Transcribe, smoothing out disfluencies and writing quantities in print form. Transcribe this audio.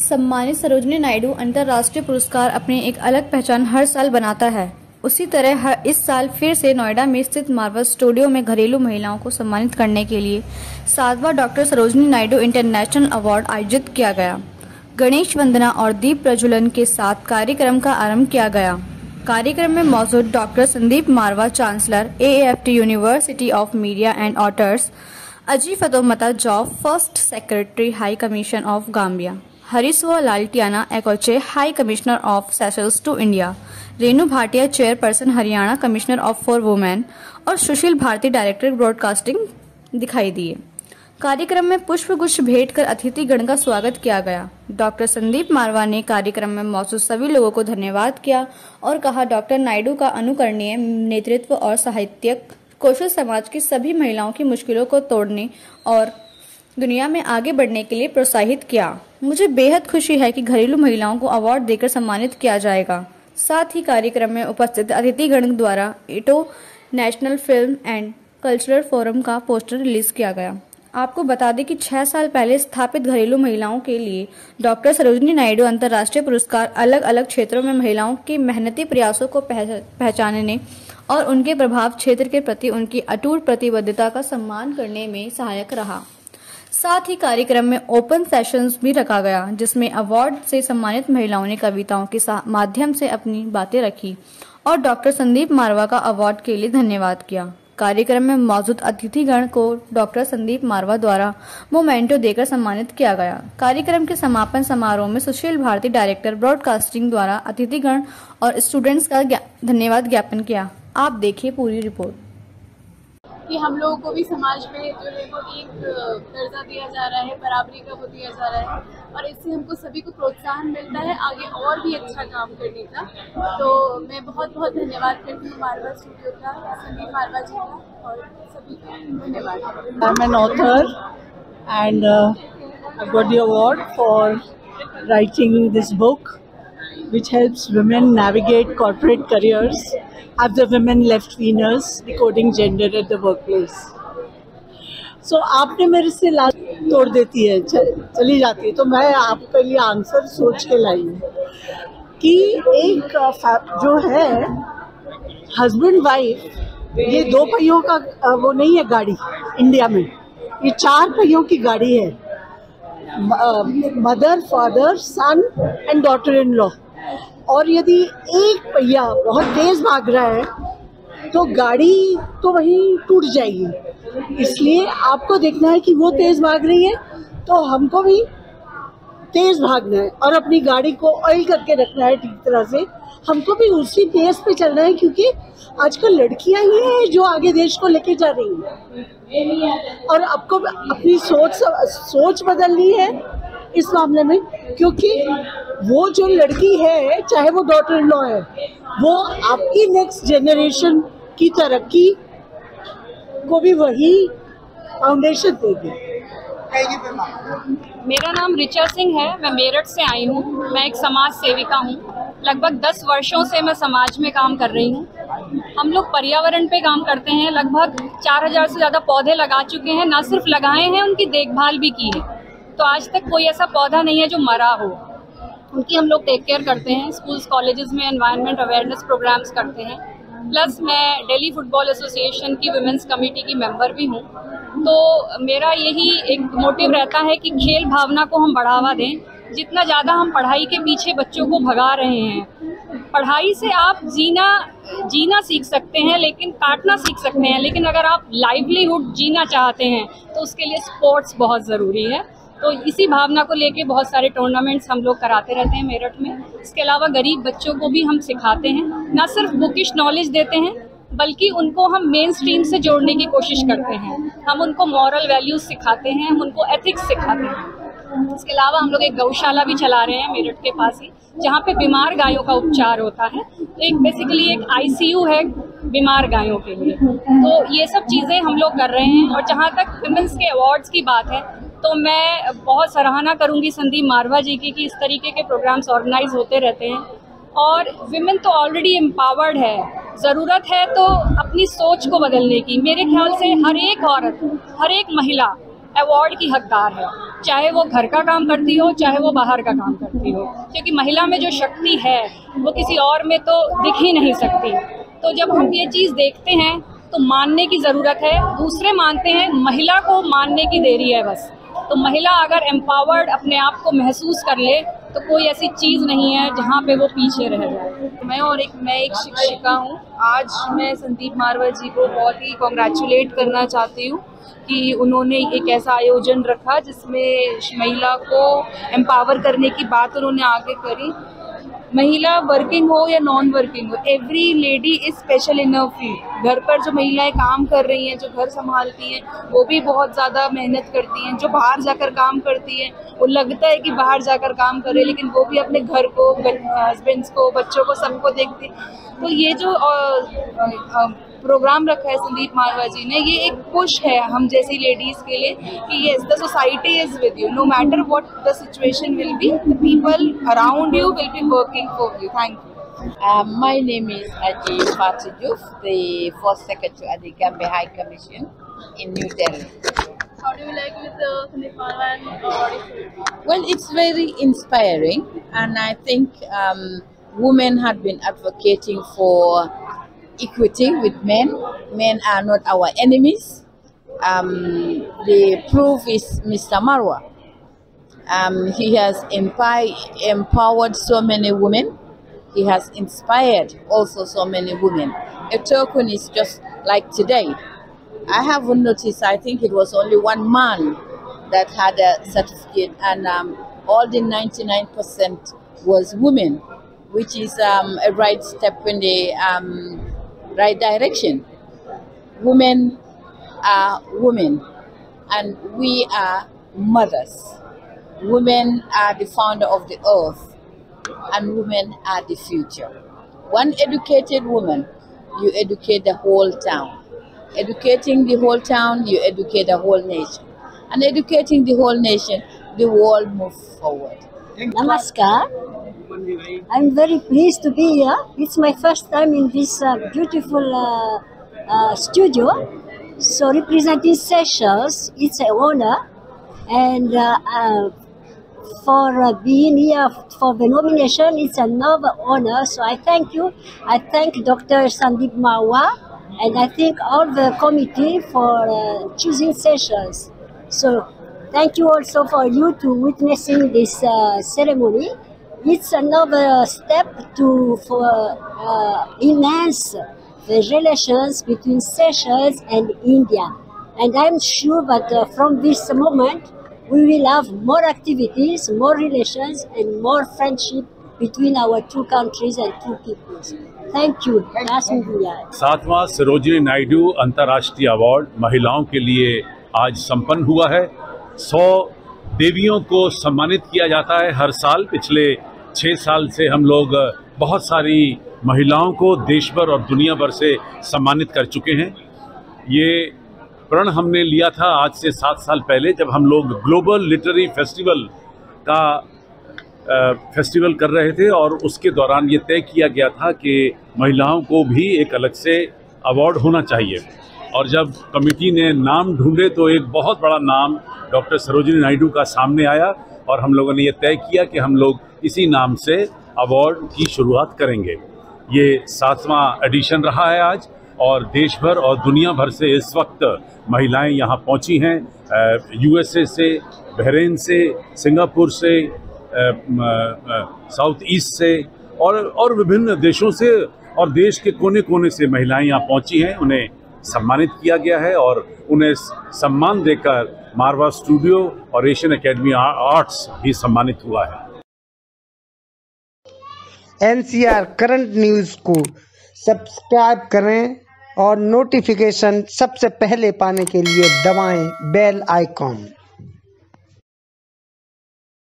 सम्मानित सरोजिनी नायडू अंतर्राष्ट्रीय पुरस्कार अपनी एक अलग पहचान हर साल बनाता है। उसी तरह इस साल फिर से नोएडा में स्थित मार्वल स्टूडियो में घरेलू महिलाओं को सम्मानित करने के लिए 7वां doctor Sarojini Naidu international award आयोजित किया गया। गणेश वंदना और दीप प्रज्वलन के साथ कार्यक्रम का आरंभ किया गया। कार्यक्रम में मौजूद doctor Sandeep Marwah, chancellor AAFT university of media and arts, Aji Fatoumata Jobe, first secretary high commission of Gambia, हरीश्वर Lalatiana Accouche, high commissioner of Seychelles to India, Renu Bhatia, chairperson Haryana commissioner of for women और सुशील भारती, डायरेक्टर ब्रॉडकास्टिंग दिखाई दिए। कार्यक्रम में पुष्पगुच्छ भेंट कर अतिथिगण का स्वागत किया गया। डॉक्टर संदीप मारवा ने कार्यक्रम में मौजूद सभी लोगों को धन्यवाद किया और कहा, डॉक्टर नायडू का अनुकरणीय नेतृत्व और साहित्यिक कौशल समाज की सभी महिलाओं की मुश्किलों को तोड़ने और दुनिया में आगे बढ़ने के लिए प्रोत्साहित किया। मुझे बेहद खुशी है कि घरेलू महिलाओं को अवार्ड देकर सम्मानित किया जाएगा। साथ ही कार्यक्रम में उपस्थित अतिथिगण द्वारा इटो national film and cultural forum का पोस्टर रिलीज किया गया। आपको बता दें कि 6 साल पहले स्थापित घरेलू महिलाओं के लिए डॉक्टर सरोजिनी नायडू अंतर्राष्ट्रीय पुरस्कार अलग अलग क्षेत्रों में महिलाओं के मेहनती प्रयासों को पहचानने और उनके प्रभाव क्षेत्र के प्रति उनकी अटूट प्रतिबद्धता का सम्मान करने में सहायक रहा। साथ ही कार्यक्रम में ओपन सेशंस भी रखा गया, जिसमें अवार्ड से सम्मानित महिलाओं ने कविताओं के माध्यम से अपनी बातें रखी और डॉक्टर संदीप मारवा का अवार्ड के लिए धन्यवाद किया। कार्यक्रम में मौजूद अतिथिगण को डॉक्टर संदीप मारवा द्वारा मोमेंटो देकर सम्मानित किया गया। कार्यक्रम के समापन समारोह में सुशील भारती, डायरेक्टर ब्रॉडकास्टिंग द्वारा अतिथिगण और स्टूडेंट्स का धन्यवाद ज्ञापन किया। आप देखिए पूरी रिपोर्ट। कि हम लोगों को भी समाज में जो है वो एक दर्जा दिया जा रहा है, बराबरी का वो दिया जा रहा है और इससे हमको सभी को प्रोत्साहन मिलता है आगे और भी अच्छा काम करने का। तो मैं बहुत बहुत धन्यवाद करती हूँ मारवा स्टूडियो का, संदीप मारवा जी का और सभी का धन्यवाद। I am an author and I got the award for writing this book which helps women navigate corporate careers after women left Venus, decoding gender at the workplace. So आपने मेरे से लास्ट तोड़ देती है, चली जाती है, तो मैं आपके लिए आंसर सोच के लाई हूँ कि एक जो है हस्बैंड वाइफ, ये 2 पहियों का वो नहीं है गाड़ी इंडिया में, ये 4 पहियों की गाड़ी है। Mother, father, son and daughter in law. और यदि एक पहिया बहुत तेज भाग रहा है तो गाड़ी तो वहीं टूट जाएगी। इसलिए आपको देखना है कि वो तेज भाग रही है तो हमको भी तेज भागना है और अपनी गाड़ी को ऑयल करके रखना है ठीक तरह से। हमको भी उसी पेस पे चलना है क्योंकि आजकल लड़कियां ही हैं जो आगे देश को लेके जा रही हैं और आपको अपनी सोच बदलनी है इस मामले में, क्योंकि वो जो लड़की है, चाहे वो डॉटर इन लॉ है, वो आपकी नेक्स्ट जनरेशन की तरक्की को भी वही फाउंडेशन देगी। मेरा नाम ऋचा सिंह है, मैं मेरठ से आई हूँ। मैं एक समाज सेविका हूँ। लगभग 10 वर्षों से मैं समाज में काम कर रही हूँ। हम लोग पर्यावरण पे काम करते हैं। लगभग 4000 से ज़्यादा पौधे लगा चुके हैं। ना सिर्फ लगाए हैं, उनकी देखभाल भी की है। तो आज तक कोई ऐसा पौधा नहीं है जो मरा हो। उनकी हम लोग टेक केयर करते हैं। स्कूल्स, कॉलेजेस में एनवायरनमेंट अवेयरनेस प्रोग्राम्स करते हैं। प्लस मैं दिल्ली फुटबॉल एसोसिएशन की वुमेन्स कमेटी की मेंबर भी हूँ। तो मेरा यही एक मोटिव रहता है कि खेल भावना को हम बढ़ावा दें। जितना ज़्यादा हम पढ़ाई के पीछे बच्चों को भगा रहे हैं, पढ़ाई से आप जीना सीख सकते हैं, लेकिन काटना सीख सकते हैं। लेकिन अगर आप लाइवलीहुड जीना चाहते हैं तो उसके लिए स्पोर्ट्स बहुत ज़रूरी है। तो इसी भावना को लेके बहुत सारे टूर्नामेंट्स हम लोग कराते रहते हैं मेरठ में। इसके अलावा गरीब बच्चों को भी हम सिखाते हैं। ना सिर्फ बुकिश नॉलेज देते हैं, बल्कि उनको हम मेन स्ट्रीम से जोड़ने की कोशिश करते हैं। हम उनको मॉरल वैल्यूज सिखाते हैं, हम उनको एथिक्स सिखाते हैं। इसके अलावा हम लोग एक गौशाला भी चला रहे हैं मेरठ के पास ही, जहाँ पे बीमार गायों का उपचार होता है। तो एक बेसिकली एक ICU है बीमार गायों के लिए। तो ये सब चीज़ें हम लोग कर रहे हैं। और जहाँ तक विमेंस के अवार्ड्स की बात है, तो मैं बहुत सराहना करूंगी संदीप मारवा जी की कि इस तरीके के प्रोग्राम्स ऑर्गेनाइज होते रहते हैं। और विमेन तो ऑलरेडी एम्पावर्ड है, ज़रूरत है तो अपनी सोच को बदलने की। मेरे ख्याल से हर एक औरत, हर एक महिला अवार्ड की हकदार है। चाहे वो घर का काम करती हो, चाहे वो बाहर का काम करती हो, क्योंकि महिला में जो शक्ति है वो किसी और में तो दिख ही नहीं सकती। तो जब हम ये चीज़ देखते हैं तो मानने की ज़रूरत है, दूसरे मानते हैं, महिला को मानने की देरी है बस। तो महिला अगर एम्पावर्ड अपने आप को महसूस कर ले तो कोई ऐसी चीज़ नहीं है जहाँ पे वो पीछे रह जाए। मैं एक शिक्षिका हूँ। आज मैं संदीप मारवा जी को बहुत ही कॉन्ग्रेचुलेट करना चाहती हूँ कि उन्होंने एक ऐसा आयोजन रखा जिसमें महिला को एम्पावर करने की बात उन्होंने आगे करी। महिला वर्किंग हो या नॉन वर्किंग हो, every lady is special in a field. घर पर जो महिलाएं काम कर रही हैं, जो घर संभालती हैं, वो भी बहुत ज़्यादा मेहनत करती हैं। जो बाहर जाकर काम करती हैं, वो लगता है कि बाहर जाकर काम कर रहे हैं, लेकिन वो भी अपने घर को, हस्बैंड्स को, बच्चों को, सबको देखती। तो ये जो प्रोग्राम रखा है संदीप मारवा जी ने, ये एक पुश है हम जैसी लेडीज़ के लिए कि yes, the society is with you, no matter what the situation will be, the people around you will be working for you. Thank you. My name is Ajay Fatou Diouf, the Fourth Secretary at the Gambia High Commission in New Delhi. How do you like with Sandeep Marwa and Well, it's very inspiring, and I think women have been advocating for equity with men. Men are not our enemies. The proof is Mr. Marwa. He has empowered so many women. He has inspired also so many women. A token is just like today. I haven't noticed, I think it was only one man that had a certificate, and all the 99% was women, which is a right step in the right direction. Women are women, and we are mothers. Women are the founder of the earth, and women are the future. One educated woman, you educate the whole town. Educating the whole town, you educate the whole nation. And educating the whole nation, the world moves forward. Namaskar. I'm very pleased to be here. It's my first time in this beautiful studio. So representing Seychelles, it's an honor. And for being here for the nomination, it's another honor. So I thank you. I thank Dr. Sandeep Marwa, and I thank all the committee for choosing Seychelles. So thank you also for you to witnessing this ceremony. It's another step to enhance the relations between Seychelles and India. And I'm sure that from this moment, we will have more activities, more relations, and more friendship between our two countries and two peoples. Thank you. 7वां सरोजिनी नायडू अंतर्राष्ट्रीय award महिलाओं के लिए आज संपन्न हुआ है। 100 देवियों को सम्मानित किया जाता है हर साल। पिछले 6 साल से हम लोग बहुत सारी महिलाओं को देश भर और दुनिया भर से सम्मानित कर चुके हैं। ये प्रण हमने लिया था आज से 7 साल पहले, जब हम लोग ग्लोबल लिटरेरी फेस्टिवल कर रहे थे, और उसके दौरान ये तय किया गया था कि महिलाओं को भी एक अलग से अवार्ड होना चाहिए। और जब कमेटी ने नाम ढूंढे तो एक बहुत बड़ा नाम डॉक्टर सरोजिनी नायडू का सामने आया, और हम लोगों ने ये तय किया कि हम लोग इसी नाम से अवार्ड की शुरुआत करेंगे। ये 7वां एडिशन रहा है आज, और देश भर और दुनिया भर से इस वक्त महिलाएं यहाँ पहुँची हैं। USA से, बहरीन से, सिंगापुर से, साउथ ईस्ट से और विभिन्न देशों से और देश के कोने कोने से महिलाएं यहाँ पहुँची हैं। उन्हें सम्मानित किया गया है, और उन्हें सम्मान देकर मारवा स्टूडियो और एशियन एकेडमी आर्ट्स भी सम्मानित हुआ है। NCR करंट न्यूज़ को सब्सक्राइब करें और नोटिफिकेशन सबसे पहले पाने के लिए दबाएं बेल आइकॉन।